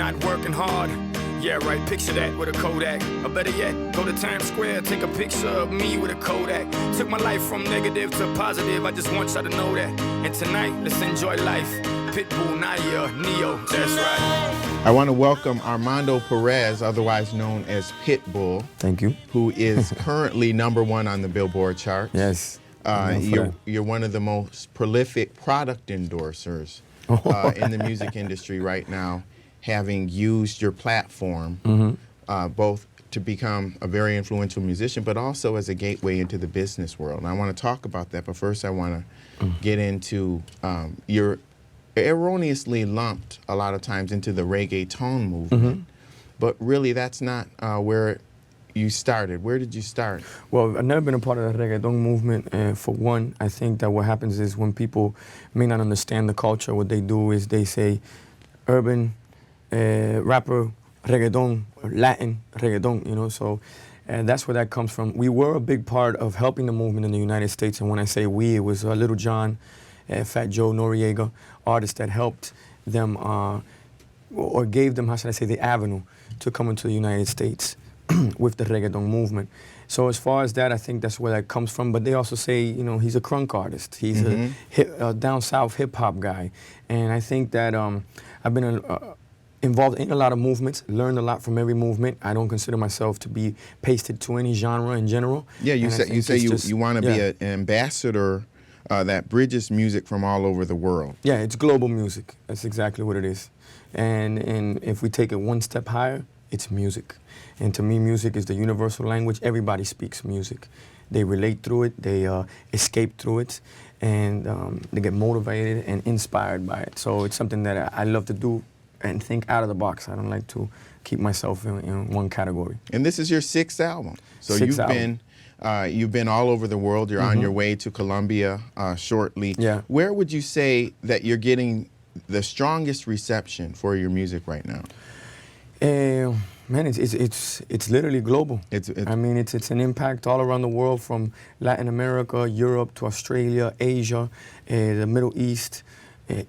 not working hard. Yeah, right, picture that with a Kodak. Or better yet, go to Times Square, take a picture of me with a Kodak. Took my life from negative to positive, I just want y'all to know that. And tonight, let's enjoy life. Pitbull, Naya, Neo, that's right. I want to welcome Armando Perez, otherwise known as Pitbull. Thank you. Who is currently #1 on the Billboard chart. Yes. You're one of the most prolific product endorsers in the music industry right now, having used your platform both to become a very influential musician, but also as a gateway into the business world. And I want to talk about that, but first I want to get into your erroneously lumped a lot of times into the reggaeton movement, but really that's not where you started. Where did you start? Well, I've never been a part of the reggaeton movement. For one, I think that what happens is when people may not understand the culture, what they do is they say urban rapper, reggaeton, Latin reggaeton, you know, so that's where that comes from. We were a big part of helping the movement in the United States, and when I say we, it was Little John, Fat Joe, Noriega, artists that helped them or gave them, how should I say, the avenue to come into the United States with the reggaeton movement. So as far as that, I think that's where that comes from. But they also say, you know, he's a crunk artist. He's a down south hip hop guy. And I think that I've been involved in a lot of movements, learned a lot from every movement. I don't consider myself to be pasted to any genre in general. Yeah, you say you want to be an ambassador that bridges music from all over the world. Yeah, it's global music. That's exactly what it is. And if we take it one step higher, it's music. And to me, music is the universal language. Everybody speaks music. They relate through it, they escape through it, and they get motivated and inspired by it. So it's something that I love to do and think out of the box. I don't like to keep myself in one category. And this is your 6th album. So you've been all over the world. You're on your way to Colombia shortly. Yeah. Where would you say that you're getting the strongest reception for your music right now? Man, it's literally global. I mean, it's an impact all around the world, from Latin America, Europe to Australia, Asia, the Middle East,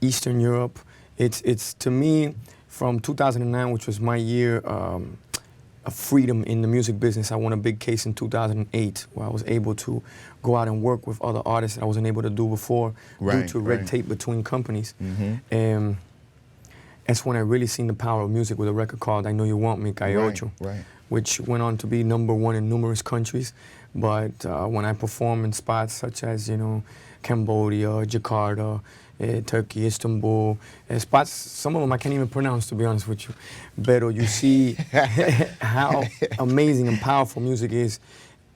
Eastern Europe. It's to me, from 2009, which was my year of freedom in the music business. I won a big case in 2008 where I was able to go out and work with other artists that I wasn't able to do before due to red tape between companies. That's when I really seen the power of music with a record called I Know You Want Me, Calle Ocho, which went on to be #1 in numerous countries. But when I perform in spots such as, you know, Cambodia, Jakarta, Turkey, Istanbul, spots, some of them I can't even pronounce, to be honest with you. But you see how amazing and powerful music is,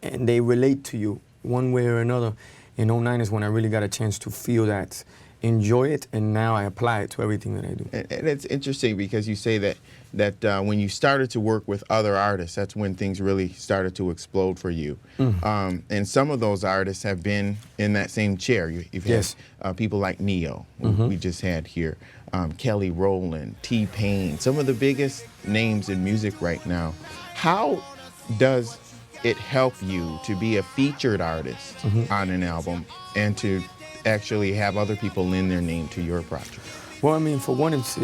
and they relate to you one way or another. In '09 is when I really got a chance to feel that, enjoy it, and now I apply it to everything that I do. And it's interesting because you say that when you started to work with other artists, that's when things really started to explode for you. And some of those artists have been in that same chair. You've had people like Neo, who we just had here, Kelly Rowland, T-Pain, some of the biggest names in music right now. How does it help you to be a featured artist on an album and to actually have other people lend their name to your project? Well, I mean, for one, it's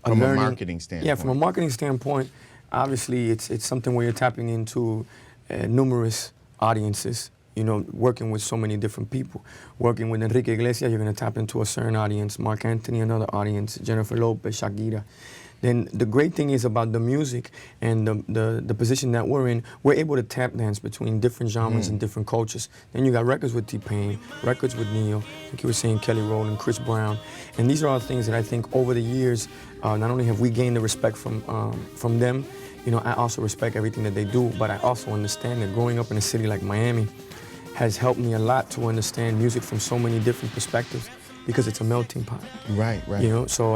from a marketing standpoint. Yeah, from a marketing standpoint, obviously it's something where you're tapping into numerous audiences. You know, working with so many different people. Working with Enrique Iglesias, you're going to tap into a certain audience. Mark Anthony, another audience. Jennifer Lopez, Shakira. Then the great thing is about the music and the position that we're in, we're able to tap dance between different genres and different cultures. Then you got records with T-Pain, records with Neo, like you were saying, Kelly Rowland, Chris Brown. And these are all things that I think over the years, not only have we gained the respect from them, you know, I also respect everything that they do, but I also understand that growing up in a city like Miami has helped me a lot to understand music from so many different perspectives, because it's a melting pot. Right. You know, so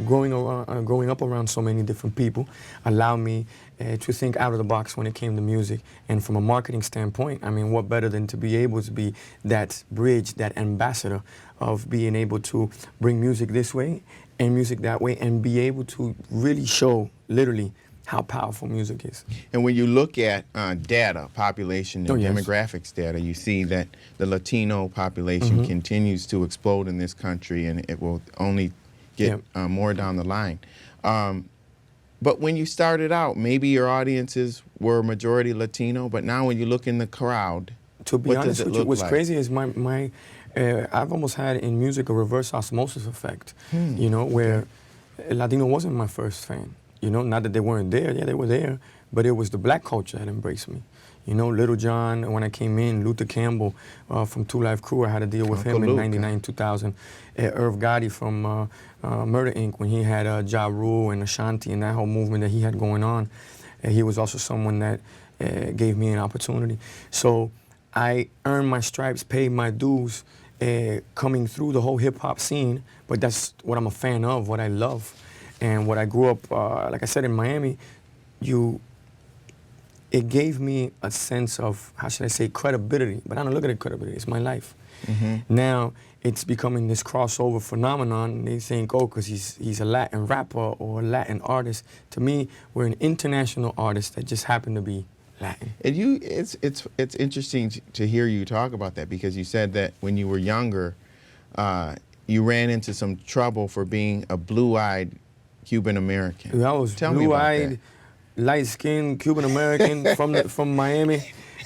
growing up around so many different people allowed me to think out of the box when it came to music. And from a marketing standpoint, I mean, what better than to be able to be that bridge, that ambassador of being able to bring music this way and music that way, and be able to really show, literally, how powerful music is. And when you look at data, population and demographics data, you see that the Latino population continues to explode in this country, and it will only get more down the line. But when you started out, maybe your audiences were majority Latino, but now when you look in the crowd, to be what honest does it with you, look what's like? crazy is I've almost had in music a reverse osmosis effect, you know, where Latino wasn't my first fan. You know, not that they weren't there, yeah, they were there, but it was the black culture that embraced me. You know, Little John, when I came in, Luther Campbell from Two Live Crew, I had to deal with Uncle him Luke. in 99, 2000. Irv Gotti from Murder Inc., when he had Ja Rule and Ashanti and that whole movement that he had going on. He was also someone that gave me an opportunity. So I earned my stripes, paid my dues, coming through the whole hip-hop scene, but that's what I'm a fan of, what I love. And what I grew up, like I said, in Miami, it gave me a sense of, how should I say, credibility. But I don't look at it credibility, it's my life. Now it's becoming this crossover phenomenon, and they think, oh, because he's a Latin rapper or a Latin artist. To me, we're an international artist that just happen to be Latin. And it's interesting to hear you talk about that, because you said that when you were younger, you ran into some trouble for being a blue-eyed Cuban American. I was Tell me about blue-eyed, light-skinned Cuban American from Miami.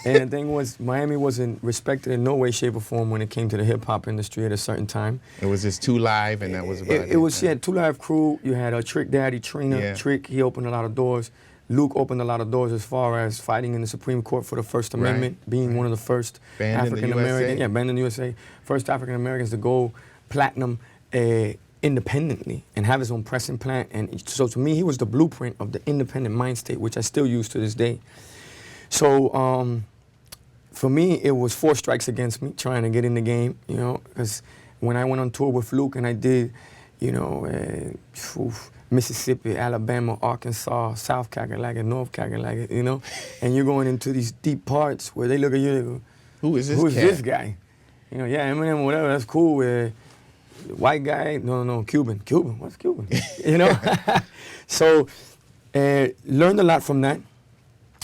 And the thing was, Miami wasn't respected in no way, shape, or form when it came to the hip-hop industry at a certain time. It was just Two Live, and that was about it. It was, yeah, Two Live Crew. You had a Trick Daddy, Trina. Yeah. Trick, he opened a lot of doors. Luke opened a lot of doors as far as fighting in the Supreme Court for the First Amendment, being one of the first Banned in the African-American, USA? yeah, banned in the USA, first African-Americans to go platinum independently and have his own pressing plant. And so to me, he was the blueprint of the independent mind state, which I still use to this day. So for me, it was 4 strikes against me trying to get in the game, you know, because when I went on tour with Luke and I did, you know, Mississippi, Alabama, Arkansas, South Carolina, North Carolina, you know, and you're going into these deep parts where they look at you and they go, Who is this who is cat? this guy? You know, yeah, Eminem, whatever, that's cool. White guy, no, Cuban. Cuban, what's Cuban? You know? So, learned a lot from that.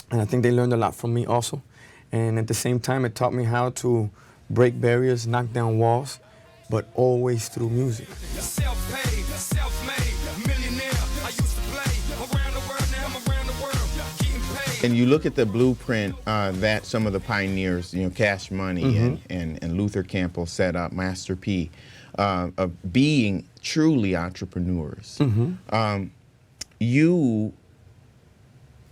And I think they learned a lot from me also. And at the same time, it taught me how to break barriers, knock down walls, but always through music. Self-paid, self-made, millionaire. I used to play around the world, now I'm around the world, getting paid. And you look at the blueprint that some of the pioneers, you know, Cash Money and Luther Campbell set up, Master P, of being truly entrepreneurs. You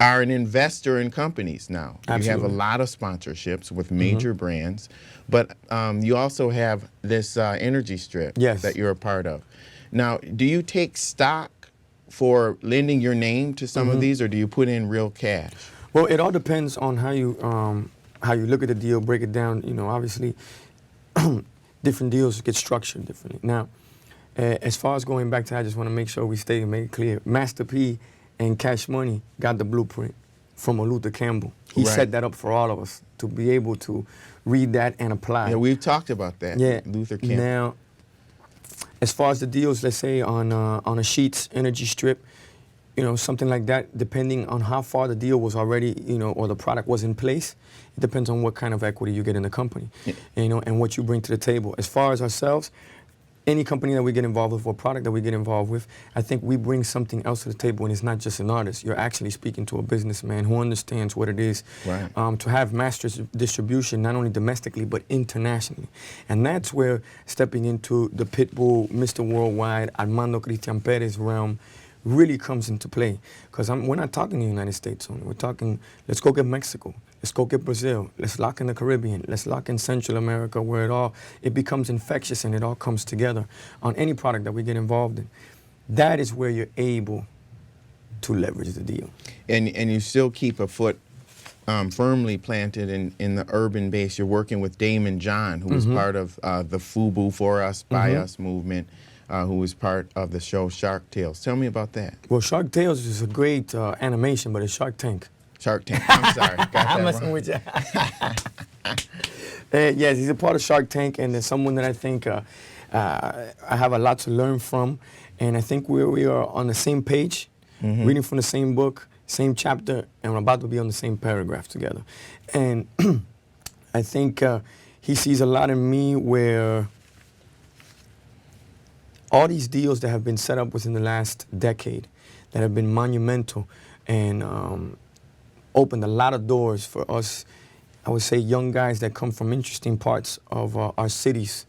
are an investor in companies now. Absolutely. You have a lot of sponsorships with major brands, but you also have this energy strip that you're a part of. Now, do you take stock for lending your name to some of these, or do you put in real cash? Well, it all depends on how you look at the deal, break it down. You know, obviously, different deals get structured differently. Now, as far as going back to, I just want to make sure we stay and make it clear. Master P and Cash Money got the blueprint from a Luther Campbell. He set that up for all of us to be able to read that and apply. Yeah, we've talked about that. Yeah. Luther Campbell. Now, as far as the deals, let's say on a Sheets energy strip, you know, something like that, depending on how far the deal was already, you know, or the product was in place, it depends on what kind of equity you get in the company, you know, and what you bring to the table. As far as ourselves, any company that we get involved with or product that we get involved with, I think we bring something else to the table, and it's not just an artist. You're actually speaking to a businessman who understands what it is to have mass distribution, not only domestically, but internationally. And that's where stepping into the Pitbull, Mr. Worldwide, Armando Cristian Perez realm really comes into play. Because we're not talking the United States only. We're talking, let's go get Mexico. Let's go get Brazil. Let's lock in the Caribbean. Let's lock in Central America, where it becomes infectious and it all comes together on any product that we get involved in. That is where you're able to leverage the deal. And you still keep a foot firmly planted in the urban base. You're working with Damon John, who was part of the FUBU, For Us, By Us movement, who was part of the show Shark Tales. Tell me about that. Well, Shark Tales is a great animation, but it's Shark Tank. Shark Tank. I'm sorry. Got that I'm messing wrong. with you. Yes, he's a part of Shark Tank, and there's someone that I think I have a lot to learn from. And I think we are on the same page, reading from the same book, same chapter, and we're about to be on the same paragraph together. And I think he sees a lot in me where all these deals that have been set up within the last decade that have been monumental and opened a lot of doors for us, I would say young guys that come from interesting parts of our cities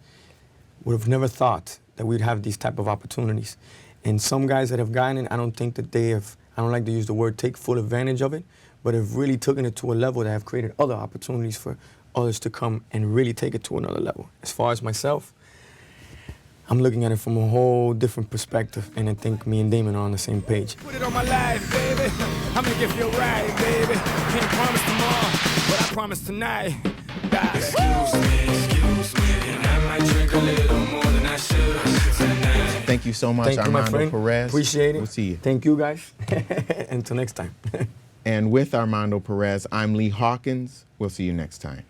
would have never thought that we'd have these type of opportunities. And some guys that have gotten it, I don't think that they have, I don't like to use the word take full advantage of it, but have really taken it to a level that have created other opportunities for others to come and really take it to another level. As far as myself, I'm looking at it from a whole different perspective, and I think me and Damon are on the same page. Put it on my life, baby. I'm gonna give you a ride, baby. Can't promise tomorrow, but I promise tonight. Excuse me, and I might drink a little more than I should tonight. Thank you so much, Thank you, my Armando friend. Perez. Appreciate it. We'll see you. Thank you, guys. Until next time. And with Armando Perez, I'm Lee Hawkins. We'll see you next time.